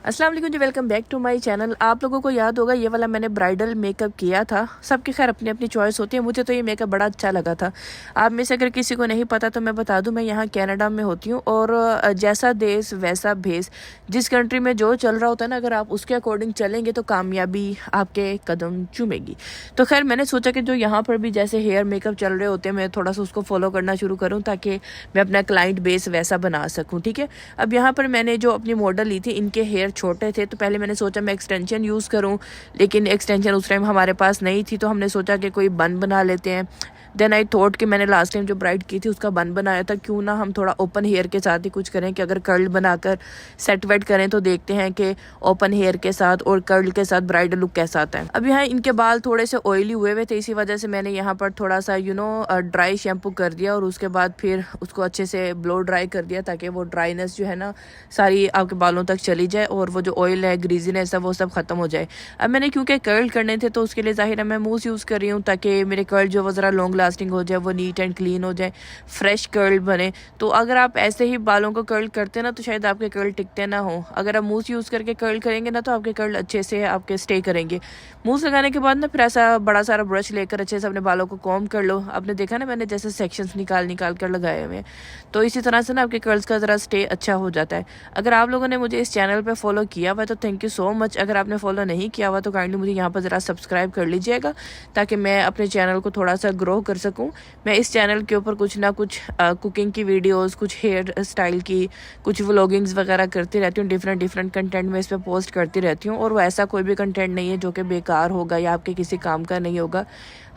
अस्सलाम वालेकुम जी, welcome back to my channel. आप लोगों को याद होगा ये वाला मैंने ब्राइडल मेकअप किया था। सबकी खैर अपनी अपनी चॉइस होती है। मुझे तो ये मेकअप बड़ा अच्छा लगा था। आप में से अगर किसी को नहीं पता तो मैं बता दूं, मैं यहाँ कनाडा में होती हूँ और जैसा देश वैसा भेस। जिस कंट्री में जो चल रहा होता है ना, अगर आप उसके अकॉर्डिंग चलेंगे तो कामयाबी आपके कदम चूमेगी। तो खैर मैंने सोचा कि जो यहाँ पर भी जैसे हेयर मेकअप चल रहे होते हैं, मैं थोड़ा सा उसको फॉलो करना शुरू करूँ ताकि मैं अपना क्लाइंट बेस वैसा बना सकूँ। ठीक है, अब यहाँ पर मैंने जो अपनी मॉडल ली थी, इनके हेयर छोटे थे तो पहले मैंने सोचा मैं एक्सटेंशन यूज़ करूं, लेकिन एक्सटेंशन उस टाइम हमारे पास नहीं थी तो हमने सोचा कि कोई बन बना लेते हैं। देन आई थॉट कि मैंने लास्ट टाइम जो ब्राइड की थी उसका बन बनाया था, क्यों ना हम थोड़ा ओपन हेयर के साथ ही कुछ करें कि अगर कर्ल बनाकर सेट वेट करें तो देखते हैं कि ओपन हेयर के साथ और कर्ल के साथ ब्राइडल लुक कैसा आता है। अब यहाँ इनके बाल थोड़े से ऑयली हुए हुए थे, इसी वजह से मैंने यहाँ पर थोड़ा सा ड्राई शैम्पू कर दिया और उसके बाद फिर उसको अच्छे से ब्लो ड्राई कर दिया ताकि वो ड्राइनेस जो है ना सारी आपके बालों तक चली जाए और वो जो ऑयल है, ग्रीजीनेस है, वो सब खत्म हो जाए। अब मैंने क्योंकि कर्ल करने थे तो उसके लिए जाहिर है मैं मूस यूज़ कर रही हूँ ताकि मेरे कर्ल जो वो ज़रा लॉन्ग लास्टिंग हो जाए, वो नीट एंड क्लीन हो जाए, फ्रेश कर्ल बने। तो अगर आप ऐसे ही बालों को कर्ल करते ना तो शायद आपके कर्ल टिकते ना हो। अगर आप मूस यूज़ करके कर्ल करेंगे ना तो आपके कर्ल अच्छे से आपके स्टे करेंगे। मूस लगाने के बाद ना फिर ऐसा बड़ा सारा ब्रश लेकर अच्छे से अपने बालों को कॉम्ब कर लो। आपने देखा ना मैंने जैसे सेक्शंस निकाल निकाल कर लगाए हुए हैं, तो इसी तरह से ना आपके कर्ल्स का ज़रा स्टे अच्छा हो जाता है। अगर आप लोगों ने मुझे इस चैनल पे फॉलो किया हुआ है तो थैंक यू सो मच। अगर आपने फॉलो नहीं किया हुआ तो काइंडली मुझे यहाँ पर ज़रा सब्सक्राइब कर लीजिएगा ताकि मैं अपने चैनल को थोड़ा सा ग्रो कर सकूँ। मैं इस चैनल के ऊपर कुछ ना कुछ कुकिंग की वीडियोस, कुछ हेयर स्टाइल की, कुछ व्लॉगिंग्स वगैरह करती रहती हूँ। डिफरेंट कंटेंट में इस पर पोस्ट करती रहती हूँ और वो ऐसा कोई भी कंटेंट नहीं है जो कि बेकार होगा या आपके किसी काम का नहीं होगा।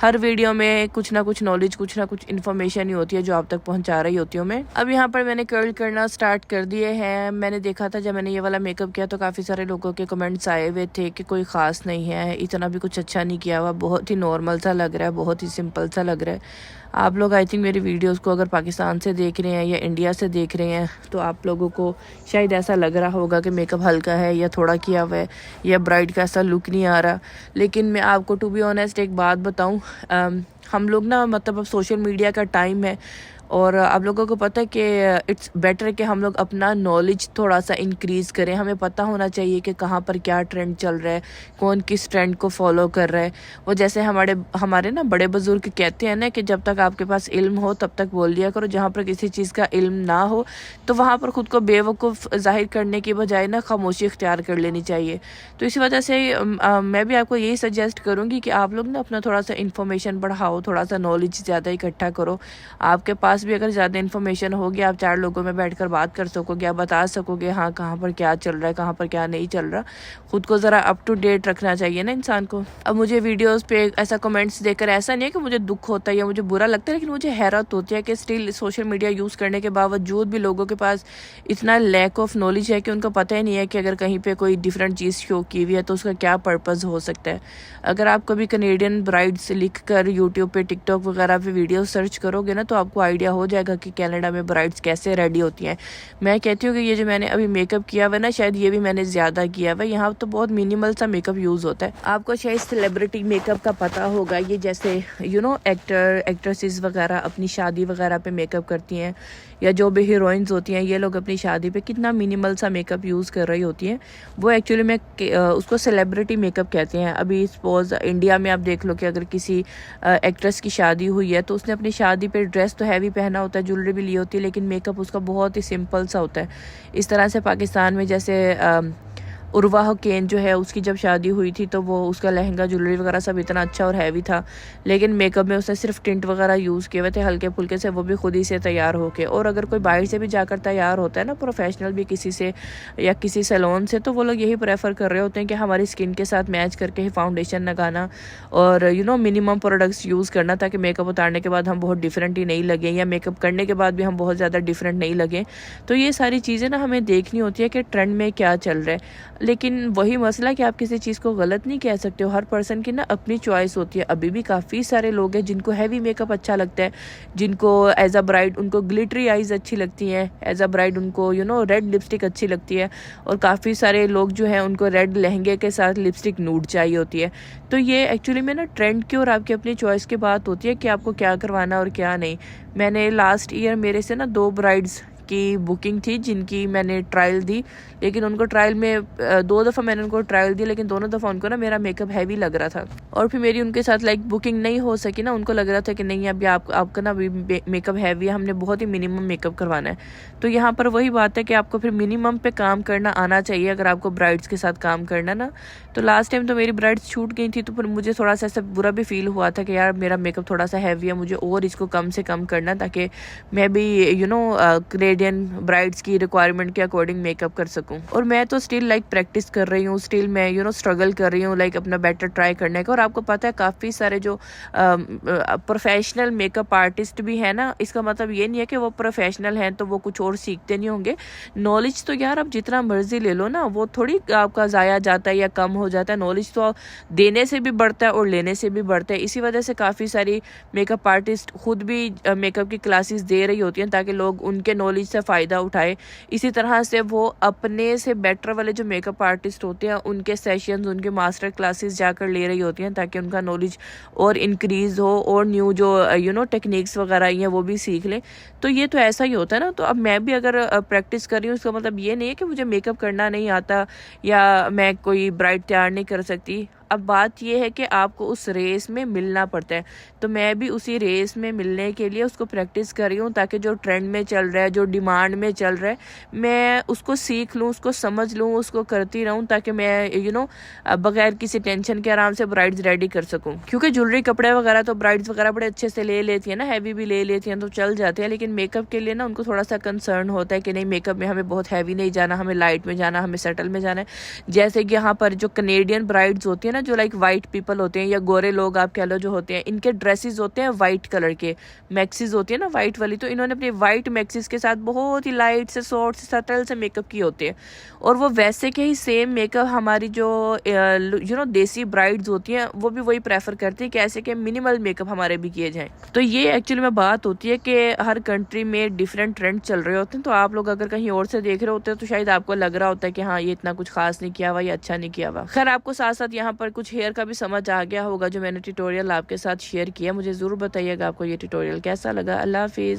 हर वीडियो में कुछ ना कुछ नॉलेज, कुछ ना कुछ इन्फॉर्मेशन ही होती है जो आप तक पहुंचा रही होती हूँ मैं। अब यहाँ पर मैंने कर्ल करना स्टार्ट कर दिए हैं। मैंने देखा था जब मैंने ये वाला मेकअप किया तो काफ़ी सारे लोगों के कमेंट्स आए हुए थे कि कोई ख़ास नहीं है, इतना भी कुछ अच्छा नहीं किया हुआ, बहुत ही नॉर्मल सा लग रहा है, बहुत ही सिंपल सा लग रहा है। आप लोग आई थिंक मेरी वीडियोस को अगर पाकिस्तान से देख रहे हैं या इंडिया से देख रहे हैं तो आप लोगों को शायद ऐसा लग रहा होगा कि मेकअप हल्का है या थोड़ा किया हुआ है या ब्राइड का ऐसा लुक नहीं आ रहा। लेकिन मैं आपको टू बी ऑनेस्ट एक बात बताऊं, हम लोग ना मतलब अब सोशल मीडिया का टाइम है और आप लोगों को पता है कि इट्स बेटर कि हम लोग अपना नॉलेज थोड़ा सा इंक्रीज़ करें। हमें पता होना चाहिए कि कहाँ पर क्या ट्रेंड चल रहा है, कौन किस ट्रेंड को फॉलो कर रहा है। वो जैसे हमारे ना बड़े बुजुर्ग कहते हैं ना कि जब तक आपके पास इल्म हो तब तक बोल दिया करो, जहाँ पर किसी चीज़ का इल्म ना हो तो वहाँ पर ख़ुद को बेवकूफ़ जाहिर करने की बजाय ना खामोशी इख्तियार कर लेनी चाहिए। तो इसी वजह से मैं भी आपको यही सजेस्ट करूँगी कि आप लोग ना अपना थोड़ा सा इन्फॉर्मेशन बढ़ाओ, थोड़ा सा नॉलेज ज़्यादा इकट्ठा करो। आपके पास भी अगर ज़्यादा इन्फॉर्मेशन होगी, आप 4 लोगों में बैठकर बात कर सकोगे, आप बता सकोगे हाँ कहाँ पर क्या चल रहा है, कहाँ पर क्या नहीं चल रहा। खुद को ज़रा अप टू डेट रखना चाहिए ना इंसान को। अब मुझे वीडियोस पे ऐसा कमेंट्स देखकर ऐसा नहीं है कि मुझे दुख होता है या मुझे बुरा लगता है, लेकिन मुझे हैरत होती है कि स्टिल सोशल मीडिया यूज़ करने के बावजूद भी लोगों के पास इतना लैक ऑफ नॉलेज है कि उनको पता ही नहीं है कि अगर कहीं पर कोई डिफरेंट चीज़ शो की हुई है तो उसका क्या पर्पज़ हो सकता है। अगर आप कभी कनेडियन ब्राइड्स लिख कर यूट्यूब पे, टिकटॉक वगैरह पे वीडियो सर्च करोगे ना तो आपको आइडिया हो जाएगा कि कनाडा में ब्राइड्स कैसे रेडी होती हैं। मैं कहती हूँ कि ये जो मैंने अभी मेकअप किया हुआ है ना, शायद ये भी मैंने ज़्यादा किया हुआ है। यहाँ तो बहुत मिनिमल सा मेकअप यूज़ होता है। आपको शायद सेलिब्रिटी मेकअप का पता होगा, ये जैसे एक्टर एक्ट्रेसेस वगैरह अपनी शादी वगैरह पे मेकअप करती हैं या जो भी हीरोइंस होती हैं, ये लोग अपनी शादी पे कितना मिनिमल सा मेकअप यूज़ कर रही होती हैं। वो एक्चुअली में उसको सेलिब्रिटी मेकअप कहते हैं। अभी सपोज इंडिया में आप देख लो कि अगर किसी एक्ट्रेस की शादी हुई है तो उसने अपनी शादी पे ड्रेस तो हैवी पहना होता है, ज्वेलरी भी ली होती है, लेकिन मेकअप उसका बहुत ही सिंपल सा होता है। इस तरह से पाकिस्तान में जैसे उर्वा हुसैन जो है, उसकी जब शादी हुई थी तो वो उसका लहंगा, ज्वेलरी वगैरह सब इतना अच्छा और हैवी था, लेकिन मेकअप में उसने सिर्फ टिंट वगैरह यूज़ किए हुए थे हल्के फुल्के से, वो भी खुद ही से तैयार होके। और अगर कोई बाहर से भी जाकर तैयार होता है ना, प्रोफेशनल भी किसी से या किसी सैलून से, तो वो लोग यही प्रेफर कर रहे होते हैं कि हमारी स्किन के साथ मैच करके ही फाउंडेशन लगाना और मिनिमम प्रोडक्ट्स यूज़ करना ताकि मेकअप उतारने के बाद हम बहुत डिफरेंट ही नहीं लगें या मेकअप करने के बाद भी हम बहुत ज़्यादा डिफरेंट नहीं लगें। तो ये सारी चीज़ें ना हमें देखनी होती है कि ट्रेंड में क्या चल रहा है। लेकिन वही मसला कि आप किसी चीज़ को गलत नहीं कह सकते हो। हर पर्सन की ना अपनी चॉइस होती है। अभी भी काफ़ी सारे लोग हैं जिनको हैवी मेकअप अच्छा लगता है, जिनको एज अ ब्राइड उनको ग्लिटरी आइज़ अच्छी लगती हैं, एज अ ब्राइड उनको रेड लिपस्टिक अच्छी लगती है, और काफ़ी सारे लोग जो हैं उनको रेड लहंगे के साथ लिपस्टिक नूड चाहिए होती है। तो ये एक्चुअली में ना ट्रेंड की और आपकी अपनी चॉइस की बात होती है कि आपको क्या करवाना और क्या नहीं। मैंने लास्ट ईयर मेरे से ना 2 ब्राइड्स की बुकिंग थी जिनकी मैंने ट्रायल दी, लेकिन उनको ट्रायल में 2 दफ़ा मैंने उनको ट्रायल दी, लेकिन दोनों दफ़ा उनको ना मेरा मेकअप हैवी लग रहा था और फिर मेरी उनके साथ लाइक बुकिंग नहीं हो सकी ना। उनको लग रहा था कि नहीं अभी आपका ना अभी मेकअप हैवी है, हमने बहुत ही मिनिमम मेकअप करवाना है। तो यहाँ पर वही बात है कि आपको फिर मिनिमम पे काम करना आना चाहिए अगर आपको ब्राइड्स के साथ काम करना ना। तो लास्ट टाइम तो मेरी ब्राइड्स छूट गई थी, तो फिर मुझे थोड़ा सा ऐसा बुरा भी फील हुआ था कि यार मेरा मेकअप थोड़ा सा हैवी है, मुझे और इसको कम से कम करना ताकि मैं भी कैनेडियन ब्राइड्स की रिक्वायरमेंट के अकॉर्डिंग मेकअप कर सकूं। और मैं तो स्टिल लाइक प्रैक्टिस कर रही हूँ, स्टिल मैं स्ट्रगल कर रही हूँ लाइक अपना बेटर ट्राई करने का। और आपको पता है काफ़ी सारे जो प्रोफेशनल मेकअप आर्टिस्ट भी है ना, इसका मतलब ये नहीं है कि वो प्रोफेशनल हैं तो वो कुछ और सीखते नहीं होंगे। नॉलेज तो यार आप जितना मर्जी ले लो ना, वो थोड़ी आपका ज़ाया जाता है या कम हो जाता है। नॉलेज तो देने से भी बढ़ता है और लेने से भी बढ़ता है। इसी वजह से काफ़ी सारी मेकअप आर्टिस्ट खुद भी मेकअप की क्लासेस दे रही होती हैं ताकि लोग उनके नॉलेज से फ़ायदा उठाए। इसी तरह से वो अपने से बेटर वाले जो मेकअप आर्टिस्ट होते हैं उनके सेशंस, उनके मास्टर क्लासेस जाकर ले रही होती हैं ताकि उनका नॉलेज और इंक्रीज़ हो और न्यू जो टेक्निक्स वगैरह आई हैं वो भी सीख लें। तो ये तो ऐसा ही होता है ना। तो अब मैं भी अगर प्रैक्टिस कर रही हूँ, इसका मतलब ये नहीं है कि मुझे मेकअप करना नहीं आता या मैं कोई ब्राइड तैयार नहीं कर सकती। अब बात यह है कि आपको उस रेस में मिलना पड़ता है, तो मैं भी उसी रेस में मिलने के लिए उसको प्रैक्टिस कर रही हूँ ताकि जो ट्रेंड में चल रहा है, जो डिमांड में चल रहा है, मैं उसको सीख लूँ, उसको समझ लूँ, उसको करती रहूँ ताकि मैं बगैर किसी टेंशन के आराम से ब्राइड्स रेडी कर सकूँ। क्योंकि ज्वेलरी कपड़े वगैरह तो ब्राइड्स वगैरह बड़े अच्छे से ले लेती है ना, हैवी भी ले लेती हैं तो चल जाते हैं, लेकिन मेकअप के लिए ना उनको थोड़ा सा कंसर्न होता है कि नहीं मेकअप में हमें बहुत हैवी नहीं जाना, हमें लाइट में जाना, हमें सेटल में जाना है। जैसे कि यहाँ पर जो कनेडियन ब्राइड्स होती है ना, जो लाइक वाइट पीपल होते हैं या गोरे लोग आप कह लो जो होते हैं, इनके ड्रेसेस होते हैं वाइट कलर के, मैक्सीज होती है ना वाइट वाली, तो इन्होंने अपने वाइट मैक्सीज के साथ बहुत ही लाइट से शॉर्ट से सटल से मेकअप किए होते हैं। और वो वैसे के ही सेम मेकअप हमारी जो देसी ब्राइड्स होती हैं वो भी वही प्रेफर करती है कि ऐसे के मिनिमल मेकअप हमारे भी किए जाएं। तो ये एक्चुअली में बात होती है कि हर कंट्री में डिफरेंट ट्रेंड चल रहे होते हैं। तो आप लोग अगर कहीं और से देख रहे होते हैं तो शायद आपको लग रहा होता है कि हाँ ये इतना कुछ खास नहीं किया हुआ, ये अच्छा नहीं किया हुआ। खैर आपको साथ साथ यहाँ पर कुछ हेयर का भी समझ आ गया होगा जो मैंने ट्यूटोरियल आपके साथ शेयर किया। मुझे ज़रूर बताइएगा आपको ये ट्यूटोरियल कैसा लगा। अल्लाह हाफिज़।